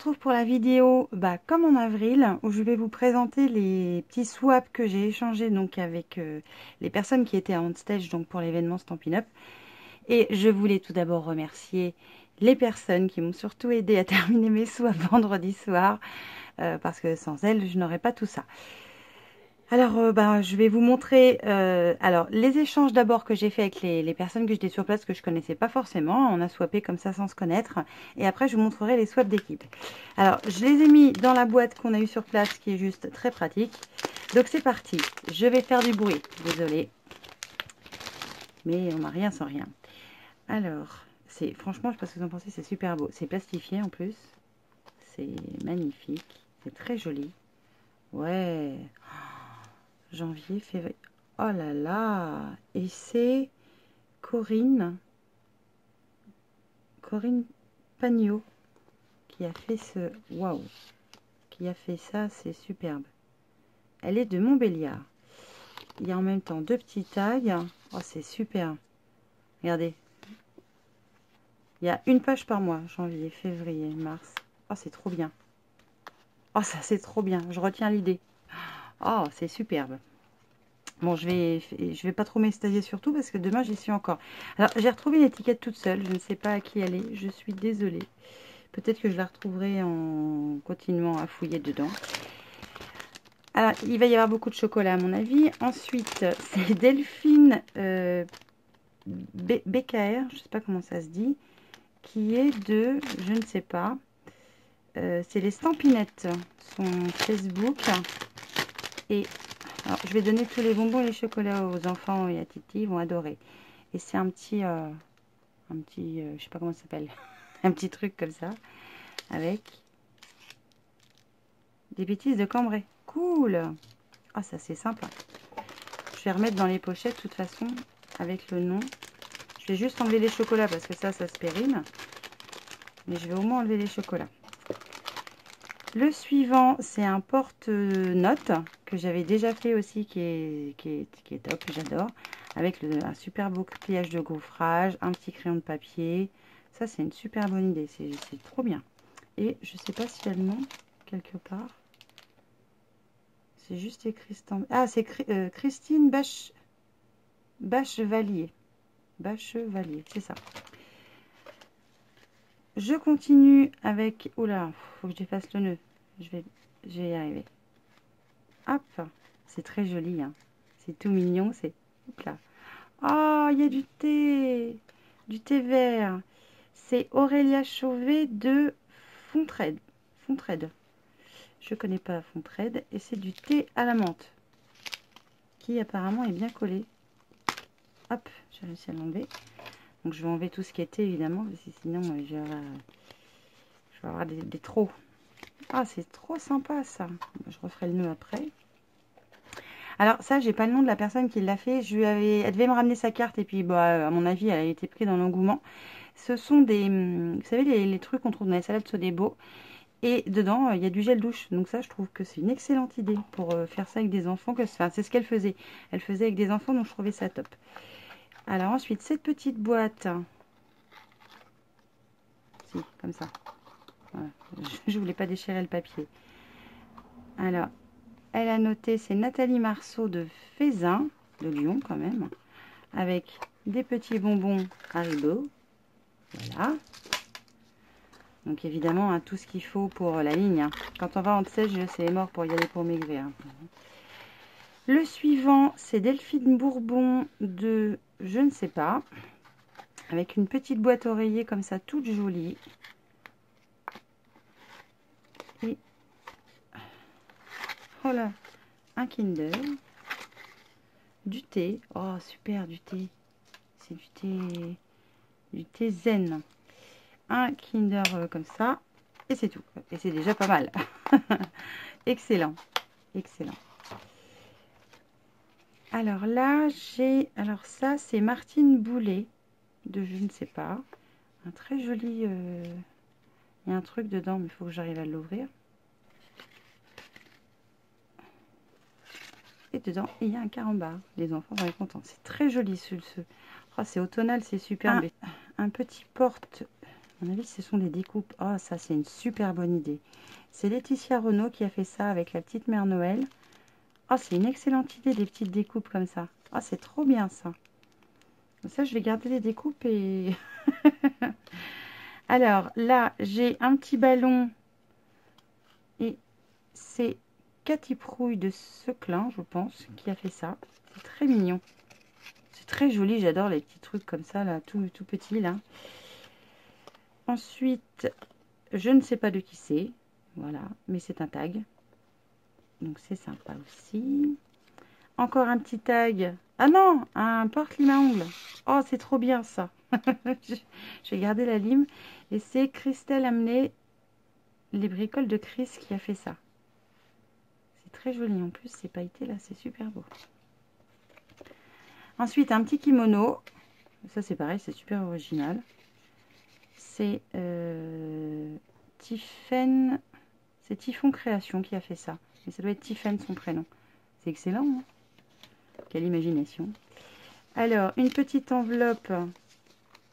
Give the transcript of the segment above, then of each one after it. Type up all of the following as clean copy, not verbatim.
retrouve pour la vidéo comme en avril où je vais vous présenter les petits swaps que j'ai échangés donc avec les personnes qui étaient en stage donc pour l'événement Stampin' Up. Et je voulais tout d'abord remercier les personnes qui m'ont surtout aidé à terminer mes swaps vendredi soir parce que sans elles je n'aurais pas tout ça. Alors, je vais vous montrer les échanges d'abord que j'ai fait avec les personnes que j'étais sur place que je connaissais pas forcément. On a swappé comme ça sans se connaître. Et après, je vous montrerai les swaps d'équipe. Alors, je les ai mis dans la boîte qu'on a eu sur place, qui est juste très pratique. Donc, c'est parti. Je vais faire du bruit. Désolée. Mais on n'a rien sans rien. Alors, franchement, je sais pas ce que vous en pensez, c'est super beau. C'est plastifié en plus. C'est magnifique. C'est très joli. Ouais. Janvier, février. Oh là là. Et c'est Corinne Pagnot qui a fait ce... Waouh. Qui a fait ça, c'est superbe. Elle est de Montbéliard. Il y a en même temps deux petits tags. Oh, c'est super. Regardez. Il y a une page par mois. Janvier, février, mars. Oh, c'est trop bien. Oh, ça, c'est trop bien. Je retiens l'idée. Oh, c'est superbe. Bon, je vais pas trop m'extasier sur tout parce que demain, j'y suis encore. Alors, j'ai retrouvé une étiquette toute seule. Je ne sais pas à qui elle est. Je suis désolée. Peut-être que je la retrouverai en continuant à fouiller dedans. Alors, il va y avoir beaucoup de chocolat à mon avis. Ensuite, c'est Delphine BKR, je ne sais pas comment ça se dit, qui est de, je ne sais pas, c'est les Stampinettes, son Facebook. Et alors, je vais donner tous les bonbons et les chocolats aux enfants et à Titi, ils vont adorer. Et c'est un petit, je sais pas comment ça s'appelle, un petit truc comme ça, avec des bêtises de Cambrai. Cool. Ah, ça c'est sympa. Je vais remettre dans les pochettes de toute façon avec le nom. Je vais juste enlever les chocolats parce que ça se périme. Mais je vais au moins enlever les chocolats. Le suivant, c'est un porte-notes que j'avais déjà fait aussi, qui est top, que j'adore. Avec un super beau pliage de gaufrage, un petit crayon de papier. Ça, c'est une super bonne idée. C'est trop bien. Et je sais pas si elle ment quelque part. C'est juste écrit stand... Ah, c'est Christine Bachevalier. Bachevalier, c'est ça. Je continue avec... Oula, faut que j'efface le nœud. Je vais y arriver. Hop, c'est très joli. Hein. C'est tout mignon. C'est... Hop là. Oh, il y a du thé. Du thé vert. C'est Aurélia Chauvet de Fontraide. Fontraide. Je connais pas Fontraide. Et c'est du thé à la menthe. Qui apparemment est bien collé. Hop, j'ai réussi à l'enlever. Donc je vais enlever tout ce qui était évidemment. Parce que sinon je vais avoir des trous. Ah, c'est trop sympa ça. Je referai le nœud après. Alors ça, j'ai pas le nom de la personne qui l'a fait. Elle devait me ramener sa carte et puis à mon avis, elle a été prise dans l'engouement. Ce sont des, vous savez, les trucs qu'on trouve dans les salades Sodebo. Et dedans, il y a du gel douche. Donc ça, je trouve que c'est une excellente idée pour faire ça avec des enfants. Enfin, c'est ce qu'elle faisait. Elle faisait avec des enfants, donc je trouvais ça top. Alors ensuite, cette petite boîte. Si, comme ça. Voilà. Je voulais pas déchirer le papier. Alors, elle a noté, c'est Nathalie Marceau de Fézin, de Lyon quand même, avec des petits bonbons Haribo. Voilà. Donc évidemment, hein, tout ce qu'il faut pour la ligne. Hein. Quand on va en sèche, c'est mort pour y aller pour maigrir. Hein. Le suivant, c'est Delphine Bourbon de je ne sais pas, avec une petite boîte oreiller comme ça, toute jolie. Et voilà, un Kinder. Du thé. Oh, super, du thé. C'est du thé zen. Un Kinder comme ça. Et c'est tout. Et c'est déjà pas mal. Excellent. Excellent. Alors là, j'ai... Alors ça, c'est Martine Boulet. De je ne sais pas. Un très joli... Il y a un truc dedans, mais il faut que j'arrive à l'ouvrir. Et dedans, il y a un carambar. Les enfants vont être contents. C'est très joli ce. Oh, c'est automnal, c'est superbe. Un petit porte... mon avis, ce sont des découpes. Oh, ça, c'est une super bonne idée. C'est Laetitia Renaud qui a fait ça avec la petite mère Noël. Oh, c'est une excellente idée, des petites découpes comme ça. Oh, c'est trop bien, ça. Ça, je vais garder les découpes et... Alors, là, j'ai un petit ballon. Et c'est Cathy Prouille de Seclin, je pense, qui a fait ça. C'est très mignon. C'est très joli, j'adore les petits trucs comme ça, là, tout petits, là. Ensuite, je ne sais pas de qui c'est. Voilà, mais c'est un tag. Donc c'est sympa aussi. Encore un petit tag. Ah non, un porte-lime à ongles. Oh, c'est trop bien ça. Je vais garder la lime. Et c'est Christelle Amené, les bricoles de Chris, qui a fait ça. C'est très joli. En plus, c'est pailleté là, c'est super beau. Ensuite, un petit kimono. Ça, c'est pareil, c'est super original. C'est Tiffen. C'est Typhon Création qui a fait ça. Mais ça doit être Tiffen son prénom. C'est excellent, hein? Quelle imagination. Alors, une petite enveloppe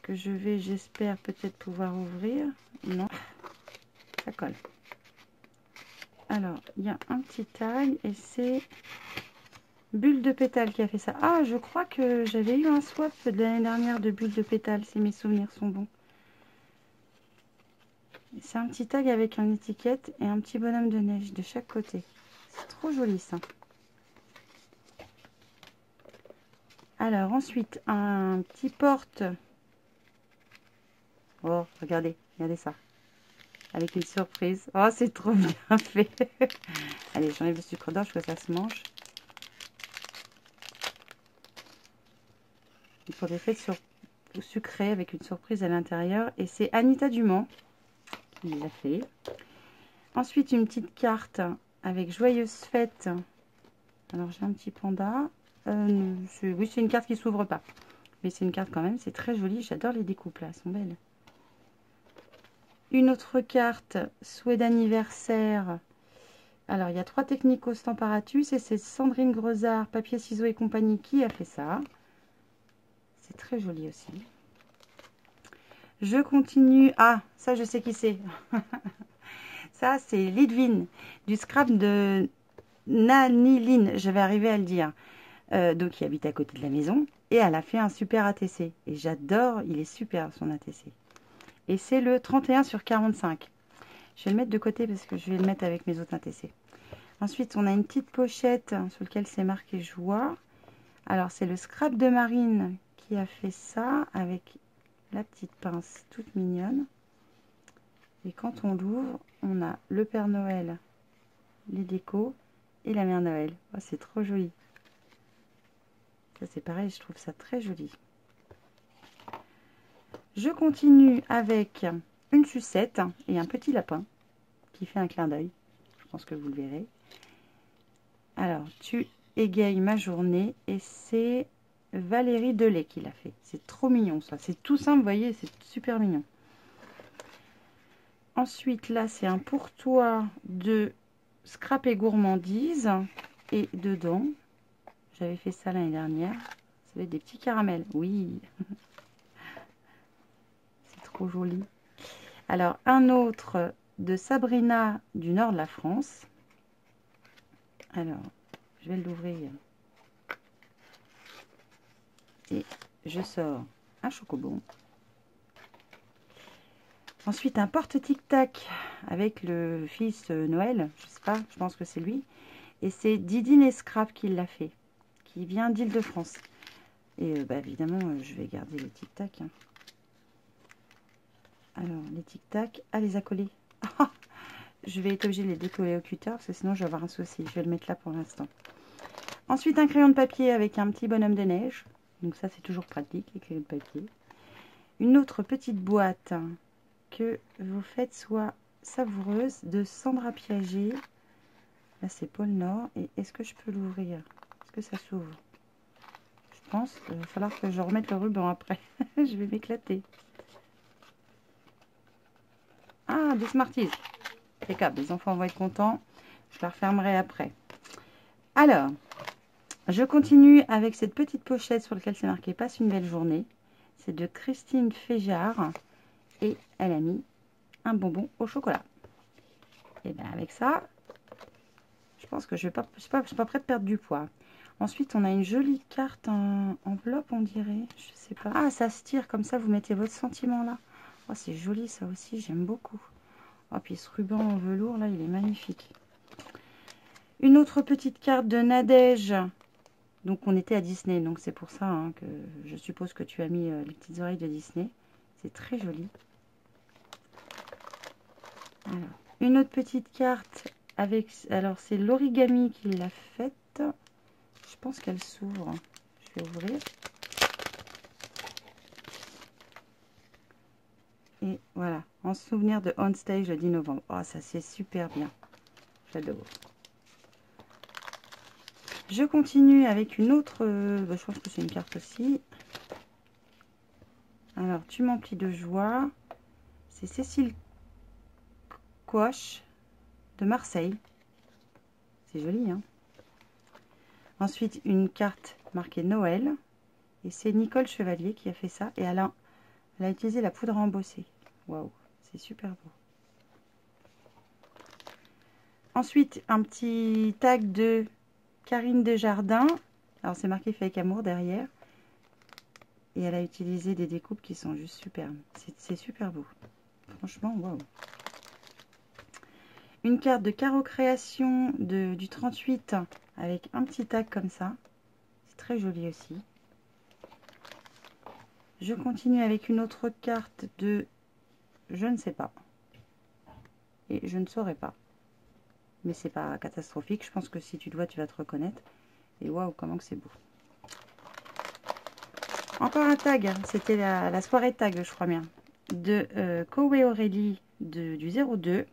que je vais, j'espère, peut-être pouvoir ouvrir. Non, ça colle. Alors, il y a un petit tag et c'est Bulle de pétale qui a fait ça. Ah, je crois que j'avais eu un swap de l'année dernière de Bulle de pétale, si mes souvenirs sont bons. C'est un petit tag avec une étiquette et un petit bonhomme de neige de chaque côté. C'est trop joli ça. Alors ensuite, un petit porte. Oh, regardez, regardez ça. Avec une surprise. Oh, c'est trop bien fait. Allez, j'enlève le sucre d'orge, que ça se mange. Pour des fêtes sucrées avec une surprise à l'intérieur. Et c'est Anita Dumont qui l'a fait. Ensuite, une petite carte avec Joyeuse Fête. Alors, j'ai un petit panda. Oui, c'est une carte qui s'ouvre pas. Mais c'est une carte quand même. C'est très joli. J'adore les découpes là. Elles sont belles. Une autre carte, souhait d'anniversaire. Alors, il y a 3 techniques au Stamparatus. Et c'est Sandrine Grosard, papier, ciseaux et compagnie qui a fait ça. C'est très joli aussi. Je continue. Ah, ça, je sais qui c'est. Ça, c'est Lidvin, du scrap de Naniline. Je vais arriver à le dire. Donc, qui habite à côté de la maison. Et elle a fait un super ATC. Et j'adore, il est super son ATC. Et c'est le 31 sur 45. Je vais le mettre de côté parce que je vais le mettre avec mes autres ATC. Ensuite, on a une petite pochette sur laquelle c'est marqué joie. Alors, c'est le scrap de Marine qui a fait ça avec la petite pince toute mignonne. Et quand on l'ouvre, on a le Père Noël, les décos et la Mère Noël. Oh, c'est trop joli. Ça, c'est pareil, je trouve ça très joli. Je continue avec une sucette et un petit lapin qui fait un clin d'œil. Je pense que vous le verrez. Alors, tu égayes ma journée et c'est Valérie Delay qui l'a fait. C'est trop mignon ça. C'est tout simple, vous voyez, c'est super mignon. Ensuite, là, c'est un pour-toi de Scrap et Gourmandise. Et dedans, j'avais fait ça l'année dernière. Ça va être des petits caramels. Oui. C'est trop joli. Alors, un autre de Sabrina du nord de la France. Alors, je vais l'ouvrir. Et je sors un chocobon. Ensuite, un porte tic-tac avec le fils Noël. Je sais pas, je pense que c'est lui. Et c'est Didine et Scrap qui l'a fait. Qui vient d'Île-de-France. Et bah, évidemment, je vais garder les tic-tac. Hein. Alors, les tic-tac. Ah, les accolés. Je vais être obligée de les décoller au cutter parce que sinon je vais avoir un souci. Je vais le mettre là pour l'instant. Ensuite, un crayon de papier avec un petit bonhomme de neige. Donc ça, c'est toujours pratique, les crayons de papier. Une autre petite boîte que vos fêtes soient savoureuses de Sandra Piaget. Là, c'est Pôle Nord. Et est-ce que je peux l'ouvrir? Est-ce que ça s'ouvre? Je pense qu'il va falloir que je remette le ruban après. Je vais m'éclater. Ah, des Smarties. Impeccable, les enfants vont être contents. Je la refermerai après. Alors, je continue avec cette petite pochette sur laquelle c'est marqué « Passe une belle journée ». C'est de Christine Féjard. Et elle a mis un bonbon au chocolat. Et bien avec ça, je pense que je suis pas prête de perdre du poids. Ensuite, on a une jolie carte en enveloppe, on dirait. Je sais pas. Ah, ça se tire comme ça, vous mettez votre sentiment là. Oh, c'est joli ça aussi, j'aime beaucoup. Oh, puis ce ruban en velours là, il est magnifique. Une autre petite carte de Nadège. Donc on était à Disney, donc c'est pour ça hein, que je suppose que tu as mis les petites oreilles de Disney. C'est très joli. Alors, une autre petite carte avec... Alors c'est l'origami qui l'a faite. Je pense qu'elle s'ouvre. Je vais ouvrir. Et voilà, en souvenir de On Stage le 10 novembre. Oh, ça c'est super bien. J'adore. Je continue avec une autre, je pense que c'est une carte aussi. Alors, tu m'emplis de joie. C'est Cécile Coche de Marseille. C'est joli, hein. Ensuite, une carte marquée Noël. Et c'est Nicole Chevalier qui a fait ça. Et elle a utilisé la poudre à embosser. Waouh, c'est super beau. Ensuite, un petit tag de Karine Desjardins. Alors, c'est marqué Fait avec amour derrière. Et elle a utilisé des découpes qui sont juste superbes. C'est super beau. Franchement, waouh. Une carte de Caro Création du 38 avec un petit tag comme ça. C'est très joli aussi. Je continue avec une autre carte de je ne sais pas. Et je ne saurais pas. Mais c'est pas catastrophique. Je pense que si tu le vois, tu vas te reconnaître. Et waouh, comment que c'est beau. Encore un tag. C'était la soirée tag, je crois bien. De Kowe Aurélie du 02.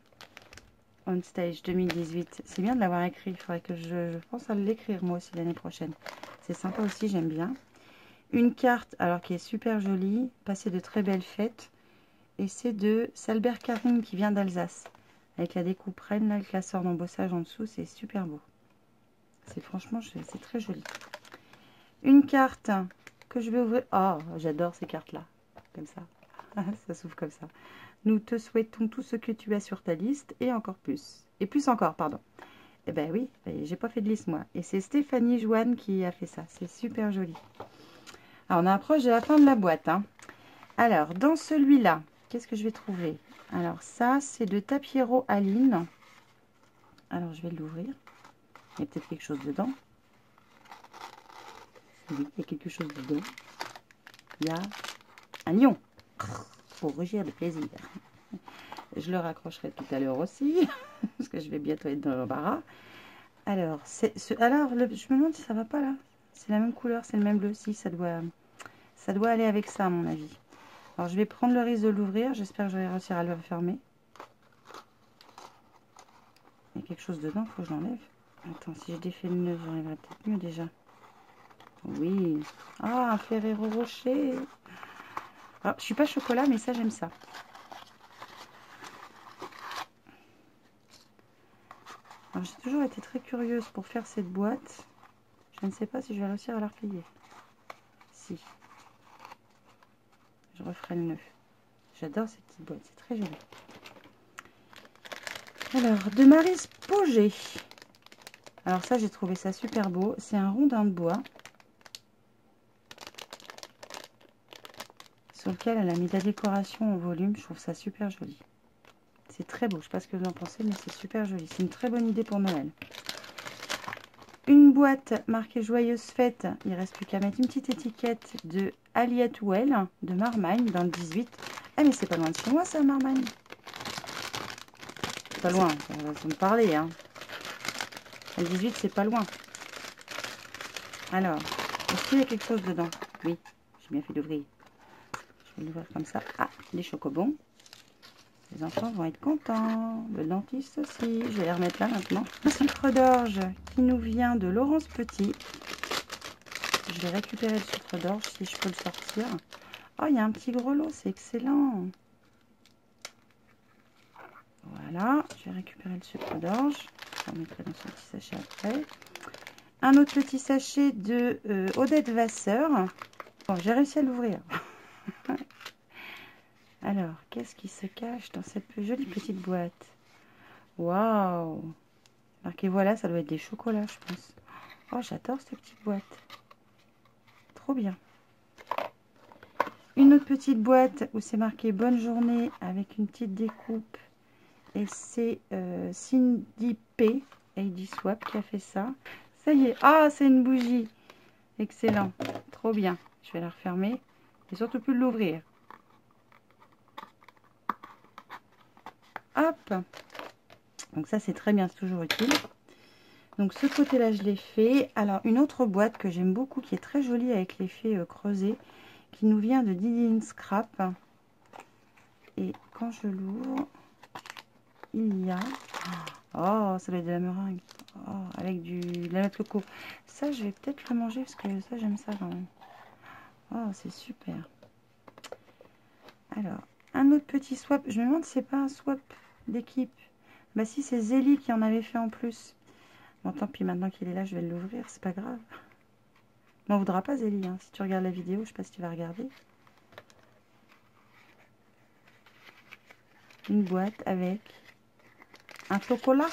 On Stage 2018. C'est bien de l'avoir écrit. Il faudrait que je pense à l'écrire moi aussi l'année prochaine. C'est sympa aussi, j'aime bien. Une carte, alors qui est super jolie. Passer de très belles fêtes. Et c'est de Salbert Karim qui vient d'Alsace. Avec la découpe reine, là, le classeur d'embossage en dessous. C'est super beau. C'est franchement, c'est très joli. Une carte que je vais ouvrir. Oh, j'adore ces cartes-là. Comme ça. Ça s'ouvre comme ça. Nous te souhaitons tout ce que tu as sur ta liste et encore plus. Et plus encore, pardon. Eh ben oui, j'ai pas fait de liste moi. Et c'est Stéphanie Joanne qui a fait ça. C'est super joli. Alors, on approche de la fin de la boîte. Hein. Alors, dans celui-là, qu'est-ce que je vais trouver? Alors, ça, c'est de Tapiero Aline. Alors, je vais l'ouvrir. Il y a peut-être quelque chose dedans. Oui, il y a quelque chose dedans. Il y a un lion. Pour rugir de plaisir. Je le raccrocherai tout à l'heure aussi. Parce que je vais bientôt être dans l'embarras. Alors, je me demande si ça va pas là. C'est la même couleur, c'est le même bleu. Si, ça doit aller avec ça à mon avis. Alors, je vais prendre le risque de l'ouvrir. J'espère que je vais réussir à le fermer. Il y a quelque chose dedans, il faut que je l'enlève. Attends, si je défais le nœud, j'arriverai peut-être mieux déjà. Oui. Ah, un Ferrero Rocher. Alors, je suis pas chocolat, mais ça, j'aime ça. Alors, j'ai toujours été très curieuse pour faire cette boîte. Je ne sais pas si je vais réussir à la replier. Si. Je referai le nœud. J'adore cette petite boîte, c'est très joli. Alors, de Maryse Pogé. Alors ça, j'ai trouvé ça super beau. C'est un rondin de bois. Sur lequel elle a mis de la décoration en volume. Je trouve ça super joli. C'est très beau. Je ne sais pas ce que vous en pensez, mais c'est super joli. C'est une très bonne idée pour Noël. Une boîte marquée Joyeuse Fête. Il ne reste plus qu'à mettre une petite étiquette de Aliatouel de Marmagne dans le 18. Ah, mais c'est pas loin de chez moi, ça, Marmagne. Pas loin, on va me parler. Hein. Le 18, c'est pas loin. Alors, est-ce qu'il y a quelque chose dedans? Oui, j'ai bien fait d'ouvrir. Je vais l'ouvrir comme ça. Ah, des chocobons. Les enfants vont être contents. Le dentiste aussi. Je vais les remettre là maintenant. Un sucre d'orge qui nous vient de Laurence Petit. Je vais récupérer le sucre d'orge si je peux le sortir. Oh, il y a un petit gros lot. C'est excellent. Voilà. Je vais récupérer le sucre d'orge. Je le remettrai dans son petit sachet après. Un autre petit sachet de Odette Vasseur. Bon, j'ai réussi à l'ouvrir. Alors, qu'est-ce qui se cache dans cette jolie petite boîte? Waouh! Marqué voilà, ça doit être des chocolats, je pense. Oh, j'adore cette petite boîte. Trop bien. Une autre petite boîte où c'est marqué bonne journée avec une petite découpe. Et c'est Cindy P. AD Swap qui a fait ça. Ça y est. Ah, c'est une bougie. Excellent. Trop bien. Je vais la refermer. Et surtout plus de l'ouvrir. Hop. Donc ça, c'est très bien. C'est toujours utile. Donc ce côté-là, je l'ai fait. Alors, une autre boîte que j'aime beaucoup, qui est très jolie avec l'effet creusé, qui nous vient de Didin Scrap. Et quand je l'ouvre, il y a... Oh, ça doit être de la meringue. Oh, avec de la noix de coco. Ça, je vais peut-être le manger parce que ça, j'aime ça quand même. Oh, c'est super. Alors, un autre petit swap. Je me demande si c'est pas un swap d'équipe. Bah si, c'est Zélie qui en avait fait en plus. Bon, tant pis, maintenant qu'il est là, je vais l'ouvrir. C'est pas grave. On n'en voudra pas, Zélie. Hein. Si tu regardes la vidéo, je sais pas si tu vas regarder. Une boîte avec un chocolat.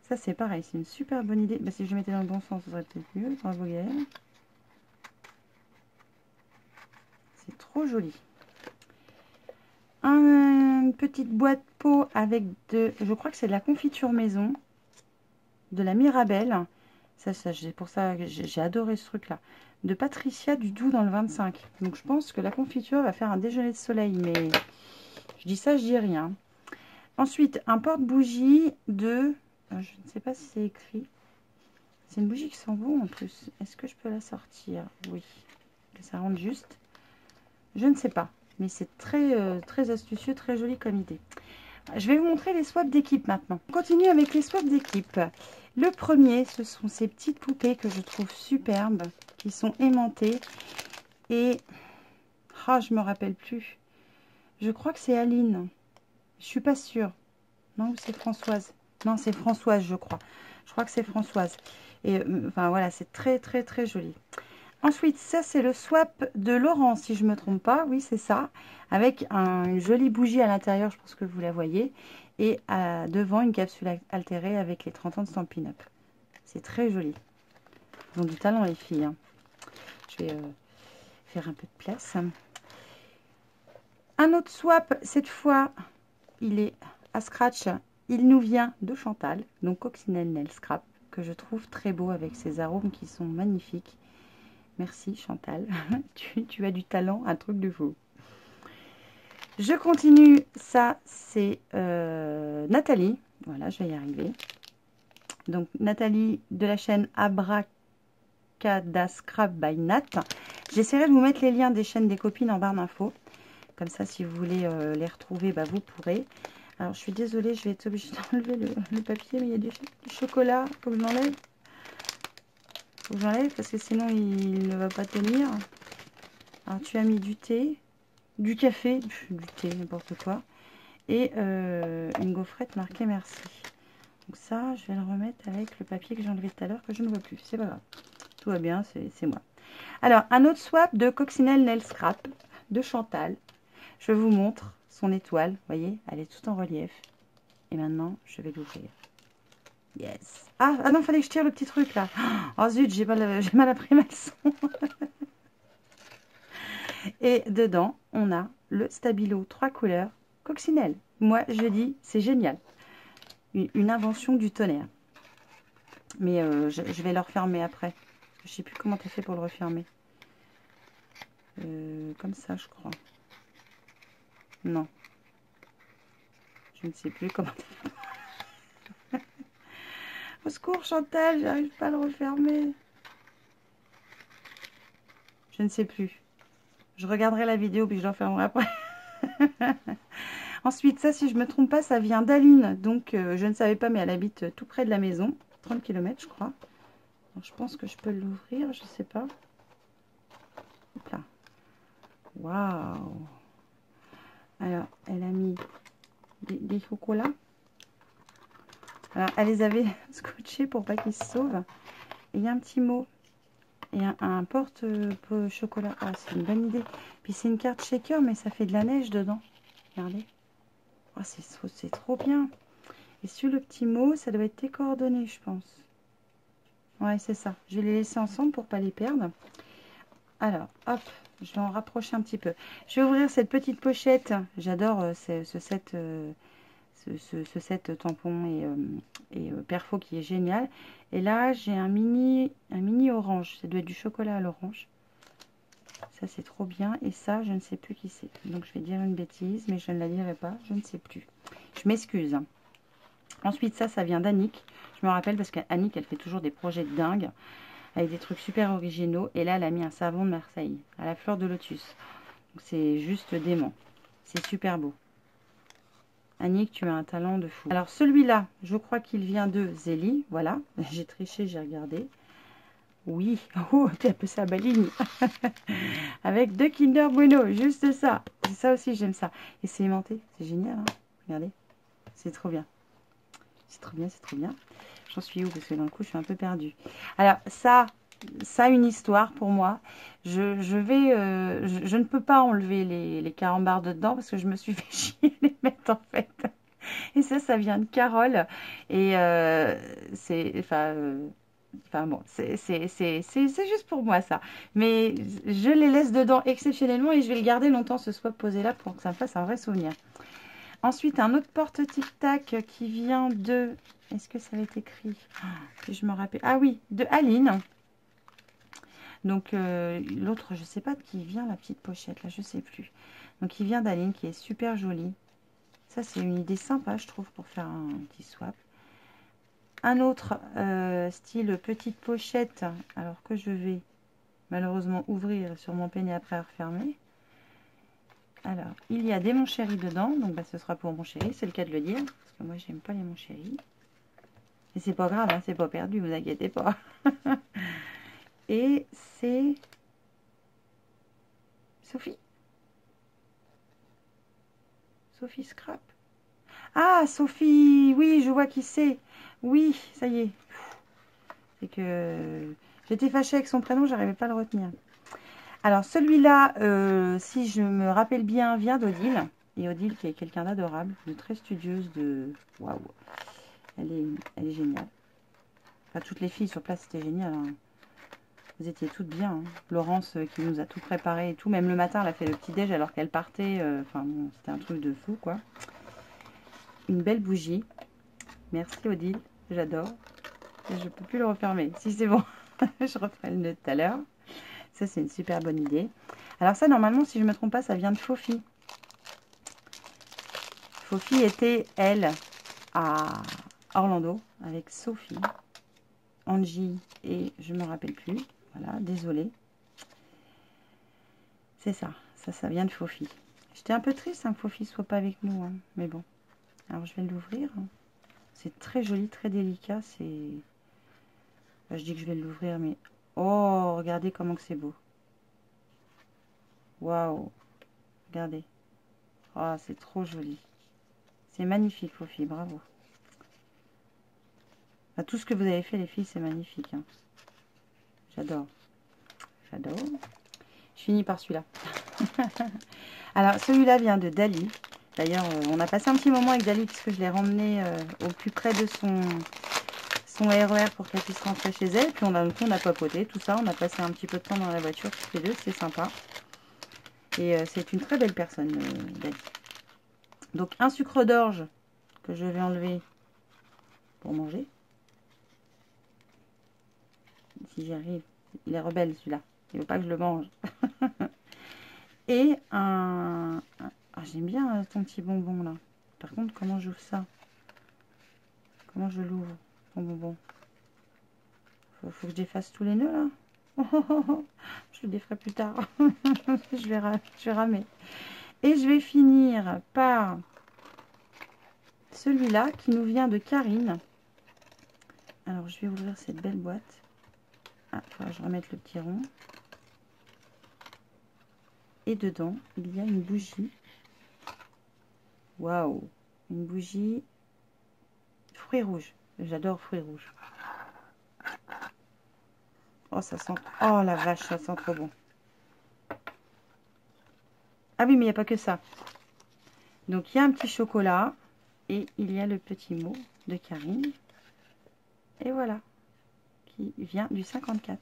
Ça, c'est pareil. C'est une super bonne idée. Bah, si je mettais dans le bon sens, ce serait peut-être mieux. Bravo, Gaëlle. C'est trop joli. Une petite boîte pot avec je crois que c'est de la confiture maison, de la Mirabelle. Ça c'est pour ça que j'ai adoré ce truc là. De Patricia du Doubs dans le 25. Donc je pense que la confiture va faire un déjeuner de soleil, mais je dis ça, je dis rien. Ensuite, un porte-bougie de, je ne sais pas si c'est écrit. C'est une bougie qui sent bon en plus. Est-ce que je peux la sortir? Oui. Que ça rentre juste. Je ne sais pas. Mais c'est très astucieux, très joli comme idée. Je vais vous montrer les swaps d'équipe maintenant. On continue avec les swaps d'équipe. Le premier, ce sont ces petites poupées que je trouve superbes, qui sont aimantées. Et, ah, je me rappelle plus. Je crois que c'est Aline. Je suis pas sûre. Non, ou c'est Françoise? Non, c'est Françoise, je crois. Je crois que c'est Françoise. Et, enfin, voilà, c'est très joli. Ensuite, ça, c'est le swap de Laurent, si je ne me trompe pas. Oui, c'est ça. Avec une jolie bougie à l'intérieur, je pense que vous la voyez. Et devant, une capsule altérée avec les 30 ans de Stampin' Up. C'est très joli. Ils ont du talent, les filles. Hein. Je vais faire un peu de place. Un autre swap, cette fois, il est à scratch. Il nous vient de Chantal, donc Coccinelle Nail Scrap, que je trouve très beau avec ses arômes qui sont magnifiques. Merci Chantal, tu as du talent, un truc de fou. Je continue, ça c'est Nathalie, voilà je vais y arriver. Donc Nathalie de la chaîne Abracada Scrap by Nat. J'essaierai de vous mettre les liens des chaînes des copines en barre d'infos. Comme ça si vous voulez les retrouver, bah, vous pourrez. Alors je suis désolée, je vais être obligée d'enlever le papier, mais il y a du chocolat, faut que je l'enlève. Faut que j'enlève parce que sinon il ne va pas tenir. Alors tu as mis du thé, du café, du thé, n'importe quoi. Et une gaufrette marquée merci. Donc ça, je vais le remettre avec le papier que j'ai enlevé tout à l'heure, que je ne vois plus. C'est pas grave. Tout va bien, c'est moi. Alors, un autre swap de Coccinelle Nail Scrap de Chantal. Je vous montre son étoile. Vous voyez, elle est tout en relief. Et maintenant, je vais l'ouvrir. Yes. Ah non, fallait que je tire le petit truc là. Oh zut, j'ai mal appris ma leçon. Et dedans, on a le Stabilo 3 couleurs Coccinelle. Moi, je dis, c'est génial. Une invention du tonnerre. Mais je vais le refermer après. Je ne sais plus comment tu as fait pour le refermer. Comme ça, je crois. Non. Je ne sais plus comment tu as fait. Au secours, Chantal, j'arrive pas à le refermer. Je ne sais plus. Je regarderai la vidéo puis je le refermerai après. Ensuite, ça, si je me trompe pas, ça vient d'Aline. Donc, je ne savais pas, mais elle habite tout près de la maison. 30 km, je crois. Alors, je pense que je peux l'ouvrir, je sais pas. Hop là. Waouh. Alors, elle a mis des chocolats. Alors, elle les avait scotchés pour pas qu'ils se sauvent. Et il y a un petit mot. Et un porte-chocolat. Ah, c'est une bonne idée. Puis c'est une carte shaker, mais ça fait de la neige dedans. Regardez. Oh, c'est trop bien. Et sur le petit mot, ça doit être tes coordonnées, je pense. Ouais, c'est ça. Je vais les laisser ensemble pour pas les perdre. Alors, hop, je vais en rapprocher un petit peu. Je vais ouvrir cette petite pochette. J'adore ce set, ce set tampon et perfo qui est génial. Et là, j'ai un mini orange. Ça doit être du chocolat à l'orange. Ça, c'est trop bien. Et ça, je ne sais plus qui c'est. Donc, je vais dire une bêtise, mais je ne la dirai pas. Je ne sais plus. Je m'excuse. Ensuite, ça vient d'Annick. Je me rappelle parce qu'Annick, elle fait toujours des projets de dingue avec des trucs super originaux. Et là, elle a mis un savon de Marseille à la fleur de lotus. C'est juste dément. C'est super beau. Annick, tu as un talent de fou. Alors, celui-là, je crois qu'il vient de Zélie. Voilà, j'ai triché, j'ai regardé. Oui, oh, t'es un peu ça, Baligne. Avec 2 Kinder Bueno, juste ça. C'est ça aussi, j'aime ça. Et c'est aimanté, c'est génial. Hein, regardez, c'est trop bien. C'est trop bien, c'est trop bien. J'en suis où? Parce que d'un coup, je suis un peu perdue. Alors, ça a une histoire pour moi. Je ne peux pas enlever les carambars dedans parce que je me suis fait chier les mettre en fait. Et ça vient de Carole. Et enfin bon, c'est juste pour moi ça. Mais je les laisse dedans exceptionnellement et je vais le garder longtemps ce soit posé là pour que ça me fasse un vrai souvenir. Ensuite, un autre porte tic-tac qui vient de... Est-ce que ça va être écrit? Que je me rappelle. Ah oui, de Aline. Donc, l'autre, je sais pas de qui vient la petite pochette, là, je sais plus. Donc, il vient d'Aline, qui est super jolie. Ça, c'est une idée sympa, je trouve, pour faire un petit swap. Un autre style petite pochette, alors que je vais malheureusement ouvrir sur mon peigne après refermer. Alors, il y a des mon chéri dedans, donc bah, ce sera pour mon chéri, c'est le cas de le dire, parce que moi j'aime pas les mon chéri. Et c'est pas grave, hein, c'est pas perdu, vous inquiétez pas. Et c'est Sophie. Sophie Scrap. Ah, Sophie, oui, je vois qui c'est. Oui, ça y est. C'est que j'étais fâchée avec son prénom, j'arrivais pas à le retenir. Alors celui-là, si je me rappelle bien, vient d'Odile. Et Odile qui est quelqu'un d'adorable, de très studieuse, de... Waouh, elle est géniale. Enfin, toutes les filles sur place, c'était génial. Hein. Vous étiez toutes bien. Hein. Laurence qui nous a tout préparé et tout. Même le matin, elle a fait le petit-déj alors qu'elle partait. Enfin, bon, c'était un truc de fou, quoi. Une belle bougie. Merci Odile, j'adore. Je peux plus le refermer. Si c'est bon, je referai le nœud tout à l'heure. Ça, c'est une super bonne idée. Alors ça, normalement, si je ne me trompe pas, ça vient de Fofi. Fofi était, elle, à Orlando avec Sophie, Angie et je me rappelle plus. Voilà, désolée. C'est ça. Ça vient de Fofi. J'étais un peu triste hein, que Fofi soit pas avec nous. Hein, mais bon. Alors, je vais l'ouvrir. C'est très joli, très délicat. C'est... Enfin, je dis que je vais l'ouvrir, mais... Oh, regardez comment que c'est beau. Waouh. Regardez. Oh, c'est trop joli. C'est magnifique, Fofi. Bravo. Enfin, tout ce que vous avez fait, les filles, c'est magnifique. Hein. J'adore. J'adore. Je finis par celui-là. Alors, celui-là vient de Dali. D'ailleurs, on a passé un petit moment avec Dali puisque je l'ai remmené au plus près de son RER pour qu'elle puisse rentrer chez elle. Puis on a papoté, tout ça. On a passé un petit peu de temps dans la voiture, toutes les deux. C'est sympa. Et c'est une très belle personne, Dali. Donc, un sucre d'orge que je vais enlever pour manger. Si j'y arrive. Il est rebelle, celui-là. Il ne veut pas que je le mange. Et un... Ah, j'aime bien ton petit bonbon, là. Par contre, comment j'ouvre ça? Comment je l'ouvre, ton bonbon? Faut que je défasse tous les nœuds, là. Je le déferai plus tard. je vais ramer. Et je vais finir par celui-là qui nous vient de Karine. Alors, je vais ouvrir cette belle boîte. Ah, il faudra que je remette le petit rond. Et dedans, il y a une bougie. Waouh! Une bougie fruits rouges. J'adore fruits rouges. Oh, ça sent... Oh, la vache, ça sent trop bon. Ah oui, mais il n'y a pas que ça. Donc, il y a un petit chocolat. Et il y a le petit mot de Karine. Et voilà. Qui vient du 54.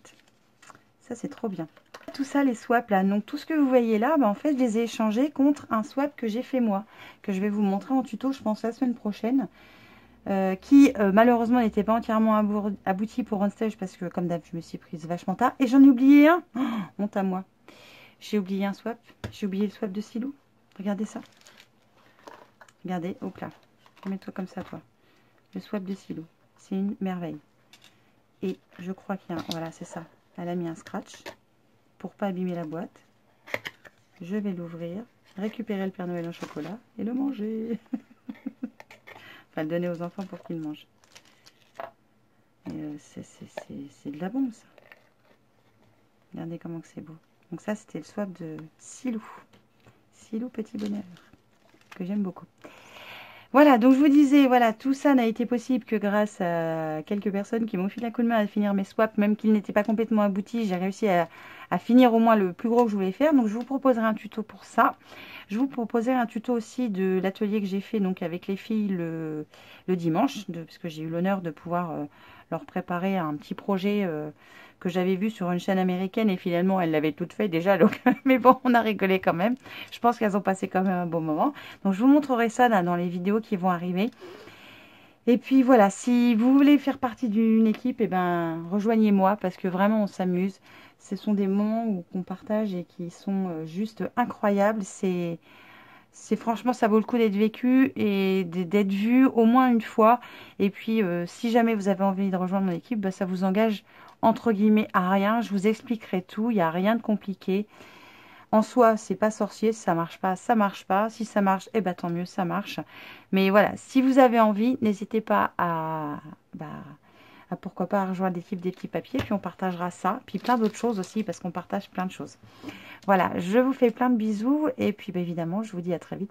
Ça, c'est trop bien. Tout ça, les swaps là. Donc, tout ce que vous voyez là, bah, en fait, je les ai échangés contre un swap que j'ai fait moi. Que je vais vous montrer en tuto, je pense, la semaine prochaine. Qui malheureusement n'était pas entièrement abouti pour OnStage parce que comme d'hab je me suis prise vachement tard et j'en ai oublié un. Oh, honte à moi, j'ai oublié un swap, j'ai oublié le swap de Silou. Regardez ça, regardez, hop là, mets-toi comme ça toi, le swap de Silou, c'est une merveille. Et je crois qu'il y a un... voilà, c'est ça, elle a mis un scratch pour pas abîmer la boîte. Je vais l'ouvrir, récupérer le Père Noël en chocolat et le manger. Enfin, le donner aux enfants pour qu'ils le mangent. C'est de la bombe, ça. Regardez comment c'est beau. Donc ça, c'était le swap de Silou. Silou Petit Bonheur. Que j'aime beaucoup. Voilà, donc je vous disais, voilà, tout ça n'a été possible que grâce à quelques personnes qui m'ont filé un coup de main à finir mes swaps, même qu'ils n'étaient pas complètement aboutis. J'ai réussi à finir au moins le plus gros que je voulais faire. Donc je vous proposerai un tuto pour ça. Je vous proposerai un tuto aussi de l'atelier que j'ai fait donc avec les filles le dimanche, parce que j'ai eu l'honneur de pouvoir leur préparer un petit projet que j'avais vu sur une chaîne américaine et finalement elles l'avaient toutes fait déjà, donc mais bon, on a rigolé quand même. Je pense qu'elles ont passé quand même un bon moment. Donc je vous montrerai ça là, dans les vidéos qui vont arriver. Et puis voilà, si vous voulez faire partie d'une équipe, et ben rejoignez-moi parce que vraiment on s'amuse. Ce sont des moments qu'on partage et qui sont juste incroyables. C'est franchement, ça vaut le coup d'être vécu et d'être vu au moins une fois. Et puis, si jamais vous avez envie de rejoindre mon équipe, bah, ça vous engage entre guillemets à rien. Je vous expliquerai tout. Il n'y a rien de compliqué. En soi, c'est pas sorcier. Si ça marche pas, ça marche pas. Si ça marche, eh ben, tant mieux, ça marche. Mais voilà, si vous avez envie, n'hésitez pas à pourquoi pas rejoindre l'équipe des petits papiers. Puis on partagera ça. Puis plein d'autres choses aussi parce qu'on partage plein de choses. Voilà, je vous fais plein de bisous et puis bah, évidemment, je vous dis à très vite.